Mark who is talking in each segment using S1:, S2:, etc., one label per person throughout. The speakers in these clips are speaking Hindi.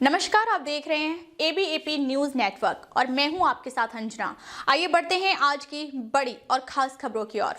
S1: नमस्कार, आप देख रहे हैं ABAP न्यूज नेटवर्क और मैं हूं आपके साथ अंजना। आइए बढ़ते हैं आज की बड़ी और खास खबरों की ओर।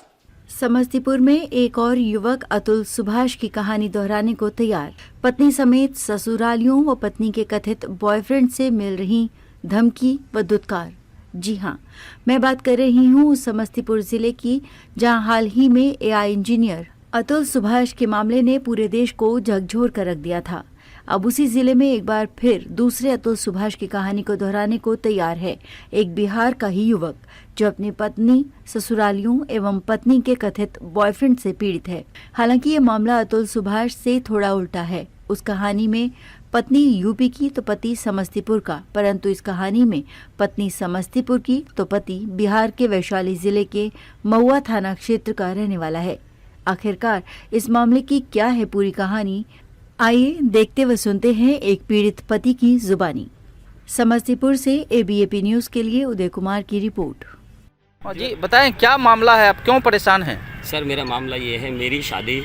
S2: समस्तीपुर में एक और युवक अतुल सुभाष की कहानी दोहराने को तैयार। पत्नी समेत ससुरालियों व पत्नी के कथित बॉयफ्रेंड से मिल रही धमकी व दुत्कार। जी हाँ, मैं बात कर रही हूँ समस्तीपुर जिले की, जहाँ हाल ही में AI इंजीनियर अतुल सुभाष के मामले ने पूरे देश को झकझोर कर रख दिया था। अब उसी जिले में एक बार फिर दूसरे अतुल सुभाष की कहानी को दोहराने को तैयार है एक बिहार का ही युवक, जो अपनी पत्नी, ससुरालियों एवं पत्नी के कथित बॉयफ्रेंड से पीड़ित है। हालांकि ये मामला अतुल सुभाष से थोड़ा उल्टा है। उस कहानी में पत्नी यूपी की तो पति समस्तीपुर का, परंतु इस कहानी में पत्नी समस्तीपुर की तो पति बिहार के वैशाली जिले के महुआ थाना क्षेत्र का रहने वाला है। आखिरकार इस मामले की क्या है पूरी कहानी, आइए देखते व सुनते हैं एक पीड़ित पति की जुबानी। समस्तीपुर से ABAP न्यूज के लिए उदय कुमार की रिपोर्ट।
S3: जी बताएं, क्या मामला है, आप क्यों परेशान हैं?
S4: सर, मेरा मामला ये है, मेरी शादी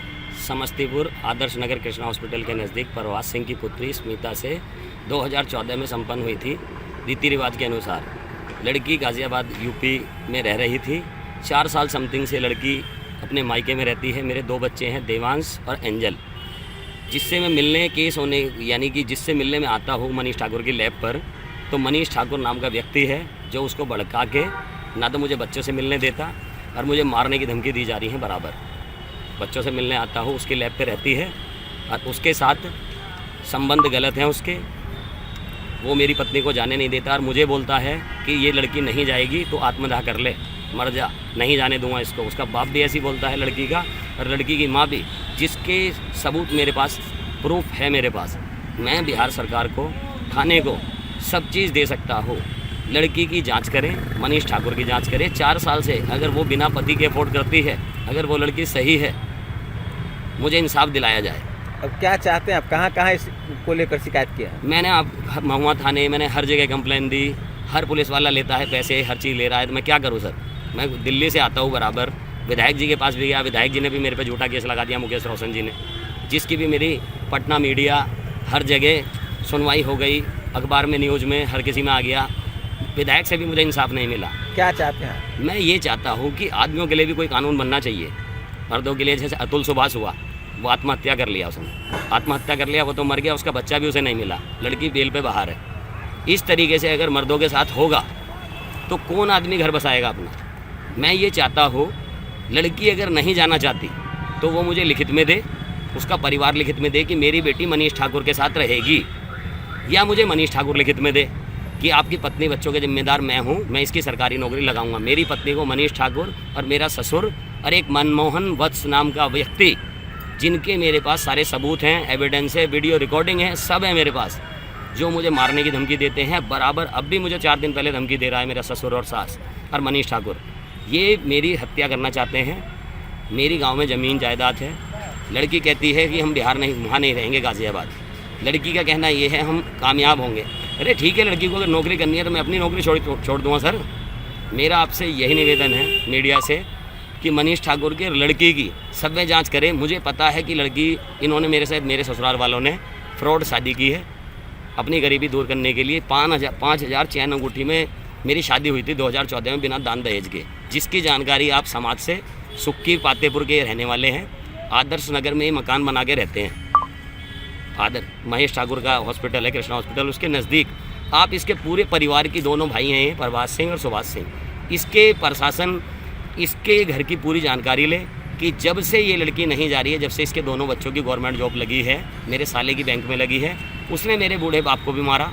S4: समस्तीपुर आदर्श नगर कृष्णा हॉस्पिटल के नज़दीक प्रवास सिंह की पुत्री स्मिता से 2014 में संपन्न हुई थी। रीति रिवाज के अनुसार लड़की गाज़ियाबाद यूपी में रह रही थी। 4 साल समथिंग से लड़की अपने मायके में रहती है। मेरे 2 बच्चे हैं, देवांश और एंजल। जिससे मैं मिलने केस होने यानी कि जिससे मिलने में आता हूँ मनीष ठाकुर की लैब पर, तो मनीष ठाकुर नाम का व्यक्ति है जो उसको भड़का के ना तो मुझे बच्चों से मिलने देता और मुझे मारने की धमकी दी जा रही है। बराबर बच्चों से मिलने आता हूँ, उसकी लैब पे रहती है और उसके साथ संबंध गलत हैं उसके। वो मेरी पत्नी को जाने नहीं देता और मुझे बोलता है कि ये लड़की नहीं जाएगी तो आत्मदाह कर ले, मर जा, नहीं जाने दूंगा इसको। उसका बाप भी ऐसी बोलता है लड़की का, और लड़की की माँ भी, जिसके सबूत मेरे पास, प्रूफ है मेरे पास। मैं बिहार सरकार को, थाने को सब चीज़ दे सकता हूँ। लड़की की जांच करें, मनीष ठाकुर की जांच करें। 4 साल से अगर वो बिना पति के अफोर्ड करती है, अगर वो लड़की सही है, मुझे इंसाफ दिलाया जाए।
S3: अब क्या चाहते हैं आप? कहाँ इसको लेकर शिकायत किया है?
S4: मैंने आप महुआ थाने, मैंने हर जगह कंप्लेन दी। हर पुलिस वाला लेता है पैसे, हर चीज़ ले रहा है, तो मैं क्या करूँ सर? मैं दिल्ली से आता हूँ बराबर, विधायक जी के पास भी गया, विधायक जी ने भी मेरे पे झूठा केस लगा दिया, मुकेश रोशन जी ने, जिसकी भी मेरी पटना मीडिया हर जगह सुनवाई हो गई, अखबार में, न्यूज़ में, हर किसी में आ गया। विधायक से भी मुझे इंसाफ नहीं मिला।
S3: क्या चाहते हैं?
S4: मैं ये चाहता हूँ कि आदमियों के लिए भी कोई कानून बनना चाहिए। मर्दों के लिए जैसे अतुल सुभाष हुआ, वो आत्महत्या कर लिया, उसने आत्महत्या कर लिया, वो तो मर गया, उसका बच्चा भी उसे नहीं मिला, लड़की बेल पे बाहर है। इस तरीके से अगर मर्दों के साथ होगा तो कौन आदमी घर बसाएगा अपना? मैं ये चाहता हूँ, लड़की अगर नहीं जाना चाहती तो वो मुझे लिखित में दे, उसका परिवार लिखित में दे कि मेरी बेटी मनीष ठाकुर के साथ रहेगी, या मुझे मनीष ठाकुर लिखित में दे कि आपकी पत्नी बच्चों के जिम्मेदार मैं हूँ, मैं इसकी सरकारी नौकरी लगाऊंगा। मेरी पत्नी को मनीष ठाकुर और मेरा ससुर और एक मनमोहन वत्स नाम का व्यक्ति, जिनके मेरे पास सारे सबूत हैं, एविडेंस है, वीडियो रिकॉर्डिंग है, सब है मेरे पास, जो मुझे मारने की धमकी देते हैं बराबर। अब भी मुझे 4 दिन पहले धमकी दे रहा है मेरा ससुर और सास और मनीष ठाकुर। ये मेरी हत्या करना चाहते हैं। मेरी गांव में ज़मीन जायदाद है। लड़की कहती है कि हम बिहार नहीं, वहाँ नहीं रहेंगे, गाज़ियाबाद। लड़की का कहना ये है हम कामयाब होंगे। अरे ठीक है, लड़की को अगर नौकरी करनी है तो मैं अपनी नौकरी छोड़ दूँगा सर। मेरा आपसे यही निवेदन है मीडिया से कि मनीष ठाकुर के लड़की की सभ्य जांच करें। मुझे पता है कि लड़की, इन्होंने मेरे साथ, मेरे ससुराल वालों ने फ्रॉड शादी की है अपनी गरीबी दूर करने के लिए। 5,000 चैन अंगूठी में मेरी शादी हुई थी 2014 में, बिना दान दहेज के, जिसकी जानकारी आप समाज से, सुक्की पातेपुर के रहने वाले हैं, आदर्श नगर में मकान बना के रहते हैं। महेश ठाकुर का हॉस्पिटल है, कृष्णा हॉस्पिटल, उसके नज़दीक। आप इसके पूरे परिवार की, दोनों भाई हैं, प्रभास सिंह और सुभाष सिंह, इसके प्रशासन इसके घर की पूरी जानकारी ले कि जब से ये लड़की नहीं जा रही है, जब से इसके दोनों बच्चों की गवर्नमेंट जॉब लगी है, मेरे साले की बैंक में लगी है, उसने मेरे बूढ़े बाप को भी मारा।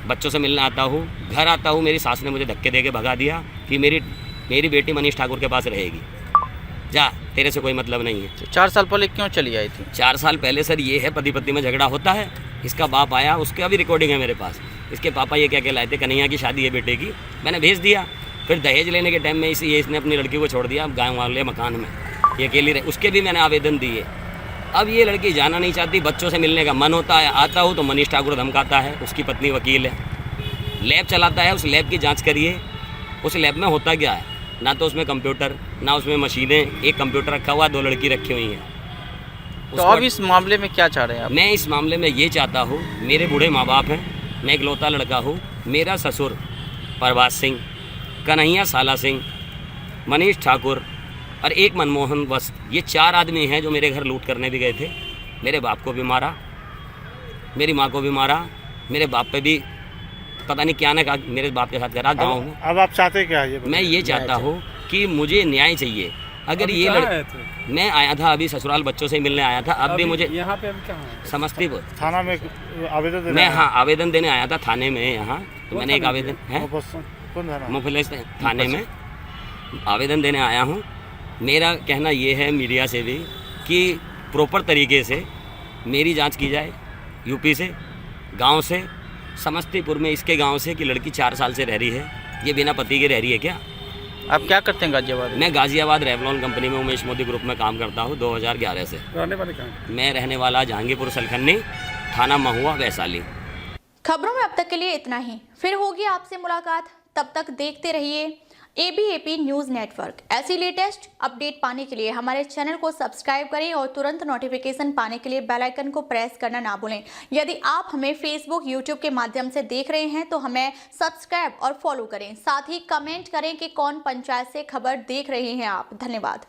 S4: बच्चों से मिलने आता हूँ, घर आता हूँ, मेरी सास ने मुझे धक्के दे के भगा दिया कि मेरी बेटी मनीष ठाकुर के पास रहेगी, जा, तेरे से कोई मतलब नहीं है।
S3: 4 साल पहले क्यों चली आई थी?
S4: 4 साल पहले सर ये है, पति पत्नी में झगड़ा होता है। इसका बाप आया, उसका भी रिकॉर्डिंग है मेरे पास। इसके पापा ये क्या कहलाए थे, कन्हैया की शादी है बेटे की, मैंने भेज दिया। फिर दहेज लेने के टाइम में इसने अपनी लड़की को छोड़ दिया गाँव वाले मकान में, ये अकेली रहे, उसके भी मैंने आवेदन दिए। अब ये लड़की जाना नहीं चाहती, बच्चों से मिलने का मन होता है, आता हूँ तो मनीष ठाकुर धमकाता है, उसकी पत्नी वकील है, लैब चलाता है, उस लैब की जांच करिए। उस लैब में होता क्या है, ना तो उसमें कंप्यूटर, ना उसमें मशीनें, एक कंप्यूटर रखा हुआ, 2 लड़की रखी हुई हैं।
S5: तो अब इस मामले में क्या चाह रहे हैं आप?
S4: मैं इस मामले में ये चाहता हूँ, मेरे बूढ़े माँ बाप हैं, मैं इकलौता लड़का हूँ, मेरा ससुर प्रभास सिंह, कन्हैया साला सिंह, मनीष ठाकुर और एक मनमोहन वस्त, ये 4 आदमी हैं जो मेरे घर लूट करने भी गए थे। मेरे बाप को भी मारा, मेरी माँ को भी मारा, मेरे बाप पे भी पता नहीं क्या ना कहा मेरे बाप के साथ करा गाँव में।
S6: अब आप चाहते क्या है?
S4: मैं ये चाहता हूँ कि मुझे न्याय चाहिए। अगर ये मैं आया था अभी ससुराल, बच्चों से मिलने आया था, अब भी मुझे
S6: यहाँ पे हम कहाँ हैं?
S4: समस्तीपुर
S6: थाना में आवेदन देने
S4: मैं
S6: आए
S4: हाँ आवेदन देने आया था थाने में यहाँ। तो मैंने एक आवेदन है
S6: हैं? कौन थाना?
S4: मुफलिस थाने में आवेदन देने आया हूँ। मेरा कहना ये है मीडिया से भी कि प्रॉपर तरीके से मेरी जांच की जाए, यूपी से, गांव से, समस्तीपुर में इसके गांव से कि लड़की 4 साल से रह रही है, ये बिना पति के रह रही है क्या?
S5: आप क्या करते हैं गाजियाबाद में?
S4: मैं गाजियाबाद रेवलॉन कंपनी में उमेश मोदी ग्रुप में काम करता हूँ 2011 से।
S6: रहने वाले कहाँ?
S4: मैं रहने वाला जहांगीरपुर सलखन्नी, थाना महुआ, वैशाली।
S1: खबरों में अब तक के लिए इतना ही, फिर होगी आपसे मुलाकात। तब तक देखते रहिए ABAP न्यूज़ नेटवर्क। ऐसी लेटेस्ट अपडेट पाने के लिए हमारे चैनल को सब्सक्राइब करें और तुरंत नोटिफिकेशन पाने के लिए बेल आइकन को प्रेस करना ना भूलें। यदि आप हमें फेसबुक, यूट्यूब के माध्यम से देख रहे हैं तो हमें सब्सक्राइब और फॉलो करें। साथ ही कमेंट करें कि कौन पंचायत से खबर देख रहे हैं आप। धन्यवाद।